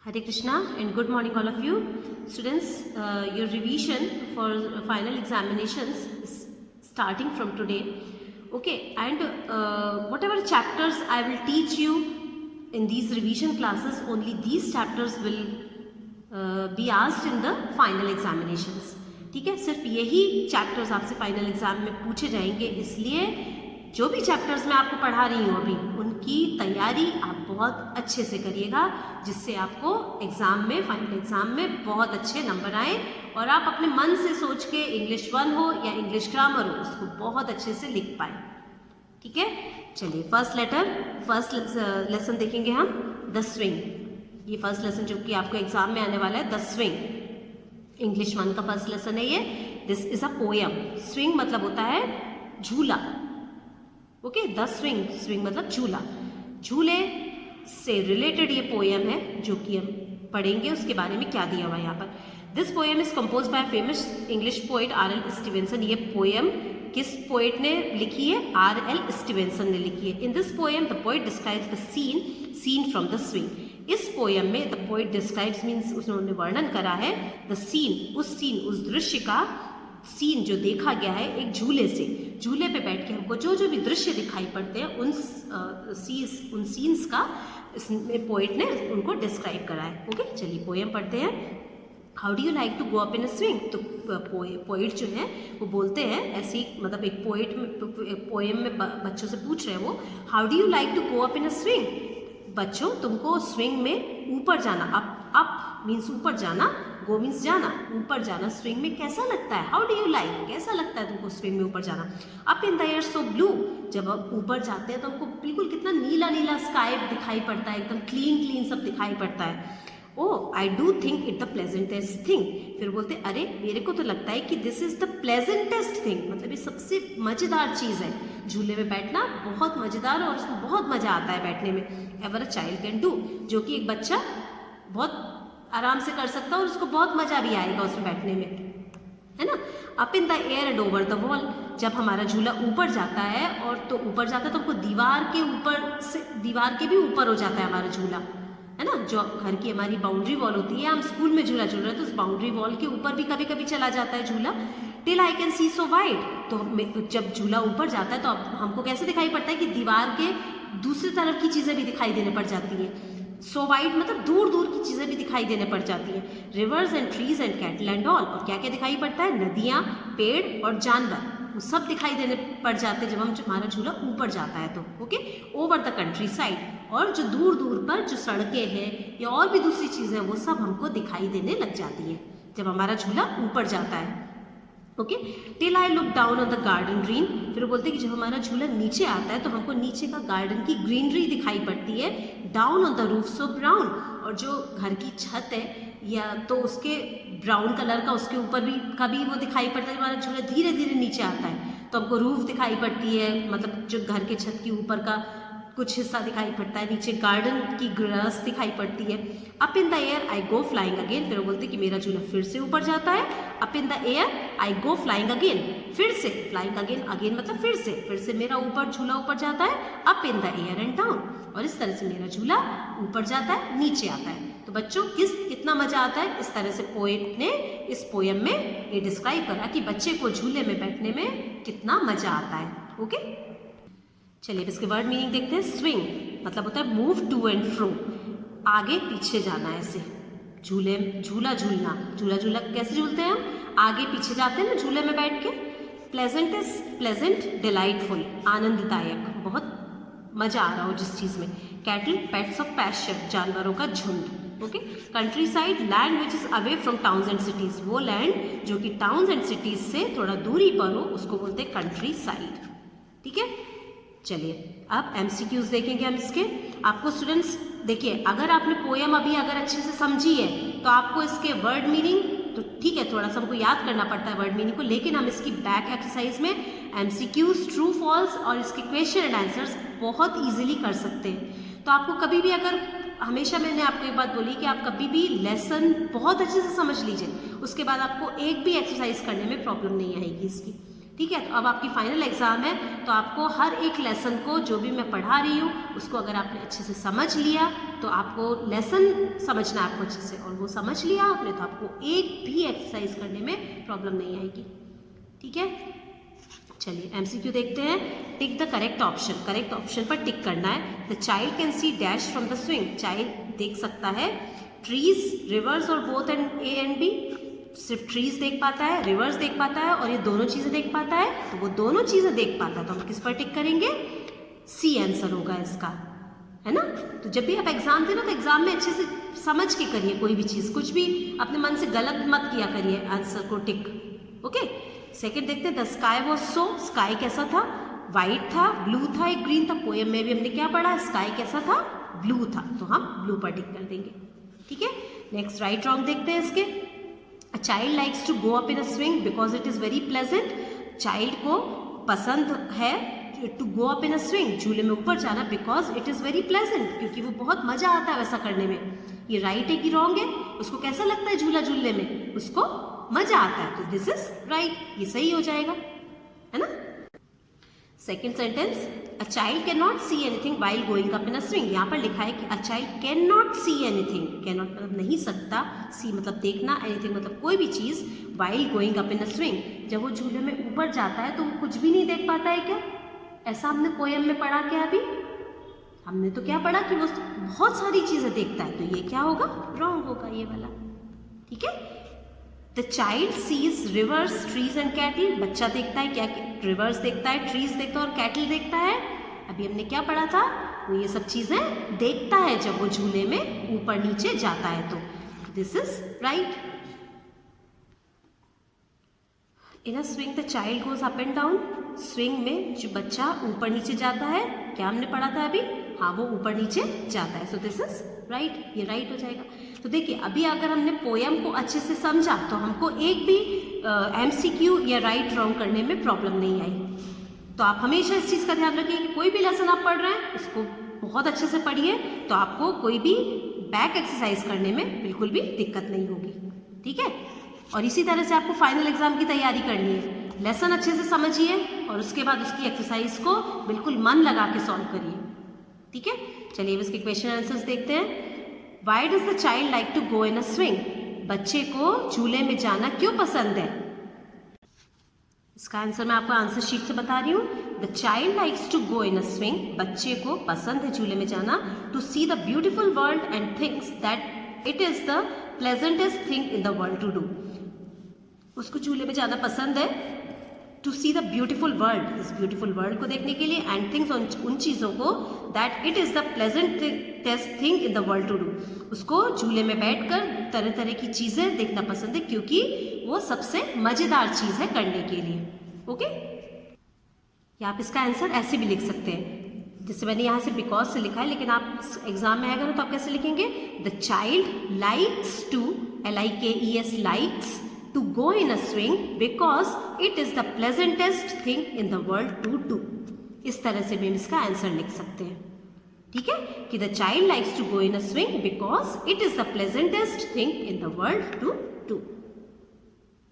Hare Krishna and good morning all of you. Students, your revision for final examinations is starting from today. Okay, and whatever chapters I will teach you in these revision classes, only these chapters will be asked in the final examinations. ठीक है, सिर्फ यही chapters आपसे final exam में पूछे जाएंगे, इसलिए जो भी चैप्टर्स मैं आपको पढ़ा रही हूँ अभी उनकी तैयारी आप बहुत अच्छे से करिएगा, जिससे आपको एग्ज़ाम में फाइनल एग्ज़ाम में बहुत अच्छे नंबर आए और आप अपने मन से सोच के इंग्लिश 1 हो या इंग्लिश ग्रामर हो उसको बहुत अच्छे से लिख पाए. ठीक है, चलिए फर्स्ट लेसन देखेंगे हम, द स्विंग. ये फर्स्ट लेसन जो कि आपको एग्जाम में आने वाला है, द स्विंग. इंग्लिश 1 का फर्स्ट लेसन है ये. This is a poem. Swing मतलब होता है झूला. ओके, द स्विंग, स्विंग मतलब झूला. झूले से रिलेटेड ये पोएम है जो कि हम पढ़ेंगे, उसके बारे में क्या दिया हुआ है यहाँ पर. This poem is compose by famous English poet R.L. Stevenson. ये पोएम किस पोएट ने लिखी है? R.L. स्टीवेंसन ने लिखी है. In this poem the poet describes the scene from the swing. इस पोएम में द पोएट डिस्क्राइब्स मीन्स उन्होंने वर्णन करा है द सीन, उस दृश्य का. सीन जो देखा गया है एक झूले से. झूले पे बैठ के हमको जो जो भी दृश्य दिखाई पड़ते हैं उन सीन्स का इसमें पोएट ने उनको डिस्क्राइब करा है. ओके, चलिए पोएम पढ़ते हैं. How do you like to go up in a swing. तो पोएट जो है वो बोलते हैं ऐसी, मतलब एक पोएम में बच्चों से पूछ रहे हैं वो, how do you like to go up in a swing. बच्चों, तुमको स्विंग में ऊपर जाना, अप मीन्स ऊपर जाना, गो मीन्स जाना, ऊपर जाना स्विंग में कैसा लगता है? हाउ डू यू लाइक, कैसा लगता है तुमको स्विंग में ऊपर जाना? Up in the air so blue. जब आप ऊपर जाते हैं तो हमको बिल्कुल कितना नीला नीला स्काई दिखाई पड़ता है, एकदम क्लीन सब दिखाई पड़ता है. Oh I do think it the pleasantest thing. फिर बोलते अरे मेरे को तो लगता है कि this is the pleasantest thing, मतलब ये सबसे मज़ेदार चीज़ है. झूले में बैठना बहुत मज़ेदार और उसमें बहुत मज़ा आता है बैठने में. Ever a child can do, जो कि एक बच्चा बहुत आराम से कर सकता है और उसको बहुत मज़ा भी आएगा उसमें बैठने में, है ना. Up in the air and over the wall. जब हमारा झूला ऊपर जाता है और तो ऊपर जाता है तो हमको दीवार के भी ऊपर हो जाता है हमारा झूला, है ना. जो घर की हमारी बाउंड्री वॉल होती है, हम स्कूल में झूला झूल रहे हैं तो उस बाउंड्री वॉल के ऊपर भी कभी कभी चला जाता है झूला. Till I can see so wide. तो जब झूला ऊपर जाता है तो अब हमको कैसे दिखाई पड़ता है कि दीवार के दूसरी तरफ की चीज़ें भी दिखाई देने पड़ जाती है. सो वाइड मतलब दूर दूर की चीज़ें भी दिखाई देने पड़ जाती हैं. Reverse and trees and cattle and all. और क्या क्या दिखाई पड़ता है? नदियाँ, पेड़ और जानवर, वो सब दिखाई देने पड़ जाते हैं जब हमारा झूला ऊपर जाता है तो. Okay, over the country side. और जो दूर दूर पर जो सड़कें हैं या और भी दूसरी चीज़ें वो सब हमको दिखाई देने लग जाती है जब हमारा झूला ऊपर जाता है. Okay, till I look down on the garden green. फिर बोलते हैं कि जब हमारा झूला नीचे आता है तो हमको नीचे का गार्डन की ग्रीनरी दिखाई पड़ती है. Down on the roof so brown. और जो घर की छत है या तो उसके ब्राउन कलर का उसके ऊपर भी कभी वो दिखाई पड़ता है. हमारा झूला धीरे धीरे नीचे आता है तो हमको रूफ दिखाई पड़ती है, मतलब जो घर के छत के ऊपर का कुछ हिस्सा दिखाई पड़ता है. नीचे गार्डन की ग्रास दिखाई पड़ती है. Up in the air I go flying again. फिर बोलते कि मेरा झूला फिर से ऊपर जाता है. Up in the air I go flying again. फिर से फ्लाइंग अगेन मतलब फिर से मेरा झूला ऊपर जाता है. Up in the air and down. और इस तरह से मेरा झूला ऊपर जाता है, नीचे आता है. तो बच्चों कितना मजा आता है. इस तरह से पोएट ने इस पोएम में ये डिस्क्राइब करा कि बच्चे को झूले में बैठने में कितना मजा आता है. ओके, चलिए अब इसके वर्ड मीनिंग देखते हैं. स्विंग मतलब होता है मूव टू एंड फ्रो, आगे पीछे जाना. ऐसे झूला झूलना कैसे झूलते हैं हम? आगे पीछे जाते हैं ना झूले में बैठ के. प्लेजेंट डिलाइटफुल, आनंददायक, बहुत मजा आ रहा हो जिस चीज़ में. कैटल पेट्स ऑफ पैस्चर, जानवरों का झुंड. Okay, country side land which is away from towns and cities. वो लैंड जो कि टाउन्स एंड सिटीज से थोड़ा दूरी पर हो उसको बोलते हैं कंट्री साइड. ठीक है, चलिए अब MCQs देखेंगे हम इसके. आपको स्टूडेंट्स देखिए, अगर आपने पोएम अभी अगर अच्छे से समझी है तो आपको इसके वर्ड मीनिंग तो ठीक है, थोड़ा सा हमको याद करना पड़ता है वर्ड मीनिंग को, लेकिन हम इसकी बैक एक्सरसाइज में MCQs, ट्रू फॉल्स और इसके क्वेश्चन एंड आंसर्स बहुत ईजिली कर सकते हैं. तो आपको कभी भी अगर, हमेशा मैंने आपको एक बात बोली कि आप कभी भी लेसन बहुत अच्छे से समझ लीजिए, उसके बाद आपको एक भी एक्सरसाइज करने में प्रॉब्लम नहीं आएगी इसकी. ठीक है। तो अब आपकी फाइनल एग्जाम है, तो आपको हर एक लेसन को जो भी मैं पढ़ा रही हूँ उसको अगर आपने अच्छे से समझ लिया तो आपको लेसन समझना है आपको अच्छे से, और वो समझ लिया आपने तो आपको एक भी एक्सरसाइज करने में प्रॉब्लम नहीं आएगी। ठीक है, चलिए एमसीक्यू देखते हैं। Tick the correct option, correct option पर टिक करना है। The child can see dash from the swing, child देख सकता है ट्रीज, रिवर्स और both and A and B. सिर्फ ट्रीज देख पाता है, रिवर्स देख पाता है और ये दोनों चीजें देख पाता है, तो वो दोनों चीजें देख पाता है तो हम किस पर टिक करेंगे? सी आंसर होगा इसका, है ना। तो जब भी आप एग्जाम देना तो एग्जाम में अच्छे से समझ के करिए, कोई भी चीज, कुछ भी अपने मन से गलत मत किया करिए आंसर को टिक। ओके, सेकंड देखते हैं। The sky was so, sky कैसा था? व्हाइट था, ब्लू था, एक ग्रीन था। पोएम में भी हमने क्या पढ़ा? स्काई कैसा था? ब्लू था, तो हम ब्लू पर टिक कर देंगे। ठीक है, नेक्स्ट राइट रॉन्ग देखते हैं इसके। A child likes to go up in a swing because it is very pleasant. Child को पसंद है to go up in a swing, झूले में ऊपर जाना, because it is very pleasant, क्योंकि वो बहुत मजा आता है वैसा करने में। ये राइट है कि रॉन्ग है? उसको कैसा लगता है झूला झूलने में? उसको मजा आता है, तो दिस इज राइट, ये सही हो जाएगा, है ना। Second sentence, a child can not see anything while going up in a swing. यहाँ पर लिखा है कि a child can not see anything, can not मतलब नहीं सकता, सी मतलब देखना, एनीथिंग मतलब कोई भी चीज़, while going up in a swing जब वो झूले में ऊपर जाता है तो वो कुछ भी नहीं देख पाता है क्या? ऐसा हमने पोएम में पढ़ा क्या? अभी हमने तो क्या पढ़ा कि वो बहुत सारी चीज़ें देखता है, तो ये क्या होगा? रॉन्ग होगा ये वाला। ठीक है, the child sees rivers, trees and cattle. बच्चा देखता है क्या? रिवर्स देखता है, ट्रीज देखता है और कैटल देखता है। अभी हमने क्या पढ़ा था? वो ये सब चीजें देखता है जब वो झूले में ऊपर नीचे जाता है, तो this is right. In a swing the child goes up and down, swing में जो बच्चा ऊपर नीचे जाता है, क्या हमने पढ़ा था अभी? हाँ, वो ऊपर नीचे जाता है, सो दिस इज राइट, ये राइट हो जाएगा। तो देखिए, अभी अगर हमने पोयम को अच्छे से समझा तो हमको एक भी एमसीक्यू या राइट रॉन्ग करने में प्रॉब्लम नहीं आई। तो आप हमेशा इस चीज़ का ध्यान रखिए कि कोई भी लेसन आप पढ़ रहे हैं उसको बहुत अच्छे से पढ़िए, तो आपको कोई भी बैक एक्सरसाइज करने में बिल्कुल भी दिक्कत नहीं होगी। ठीक है, और इसी तरह से आपको फाइनल एग्जाम की तैयारी करनी है। लेसन अच्छे से समझिए और उसके बाद उसकी एक्सरसाइज को बिल्कुल मन लगा के सॉल्व करिए। ठीक है, चलिए अब इसके क्वेश्चन आंसर्स देखते हैं। Why does the child like to go in a swing, बच्चे को झूले में जाना क्यों पसंद है? इसका आंसर मैं आपको आंसर शीट से बता रही हूँ। The child likes to go in a swing, बच्चे को पसंद है झूले में जाना, to see the beautiful world and thinks that it is the pleasantest thing in the world to do. उसको झूले में जाना पसंद है to see the beautiful world, इस ब्यूटिफुल वर्ल्ड को देखने के लिए, एंड थिंग्स उन चीज़ों को, that it is the pleasantest thing in the world to do. उसको झूले में बैठकर तरह तरह की चीज़ें देखना पसंद है क्योंकि वो सबसे मज़ेदार चीज़ है करने के लिए। ओके, या आप इसका आंसर ऐसे भी लिख सकते हैं, जैसे मैंने यहाँ से बिकॉज से लिखा है, लेकिन आप एग्जाम में आएगा ना तो आप कैसे लिखेंगे? The child likes to, LIKES, likes to go in a swing because it is the pleasantest thing in the world to do। इस तरह से भी हम इसका आंसर लिख सकते हैं। ठीक है, कि the child likes to go in a swing because it is the pleasantest thing in the world to do।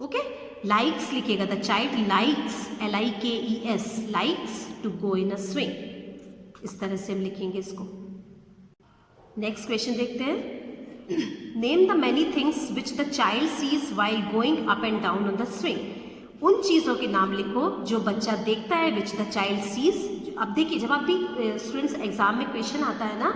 Okay, likes लिखिएगा, the child likes, LIKES, likes to go in a swing। इस तरह से हम लिखेंगे इसको। Next question देखते हैं। Name the many things which the child sees while going up and down on the swing. उन चीज़ों के नाम लिखो जो बच्चा देखता है, विच द चाइल्ड सीज। अब देखिए, जब आप भी स्टूडेंट्स एग्जाम में क्वेश्चन आता है ना,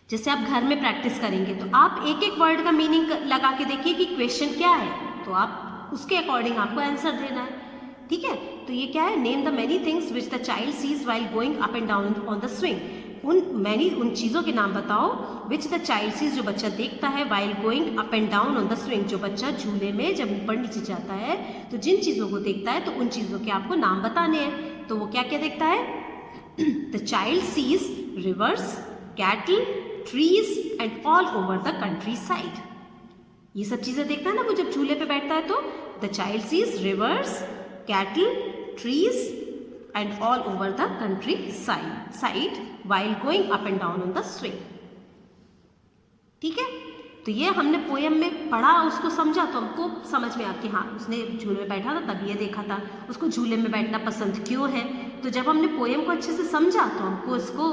जैसे आप घर में प्रैक्टिस करेंगे तो आप एक एक वर्ड का मीनिंग लगा के देखिए कि क्वेश्चन क्या है, तो आप उसके अकॉर्डिंग आपको आंसर देना है। ठीक है, तो ये क्या है? Name the many things which the child sees while going up and down on the swing. उन चीज़ों के नाम बताओ विच द चाइल्ड सीज, जो बच्चा देखता है, while going up and down on the swing, जो बच्चा झूले में जब ऊपर नीचे जाता है तो जिन चीज़ों को देखता है तो उन चीज़ों के आपको नाम बताने हैं। तो वो क्या क्या देखता है? The child sees rivers, cattle, trees and all over the countryside. ये सब चीज़ें देखता है ना वो जब झूले पे बैठता है, तो the child sees rivers, cattle, trees and all over the country side while going up and down on the swing। ठीक है, तो तो ये हमने पोएम में पढ़ा, उसको समझा तो हमको समझ में आ कि हाँ उसने झूले में बैठा था तब ये देखा था, उसको झूले में बैठना पसंद क्यों है। तो जब हमने पोएम को अच्छे से समझा तो हमको इसको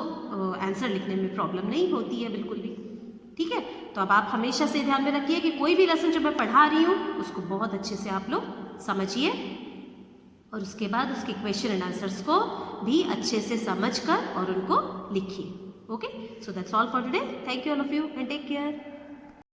आंसर लिखने में प्रॉब्लम नहीं होती है बिल्कुल भी। ठीक है, तो अब आप हमेशा से ध्यान में रखिए कि कोई भी लेसन जो मैं पढ़ा रही हूँ उसको बहुत अच्छे से आप लोग समझिए और उसके बाद उसके क्वेश्चन एंड आंसर्स को भी अच्छे से समझ कर और उनको लिखिए। Okay, so that's all for today. Thank you all of you and take care.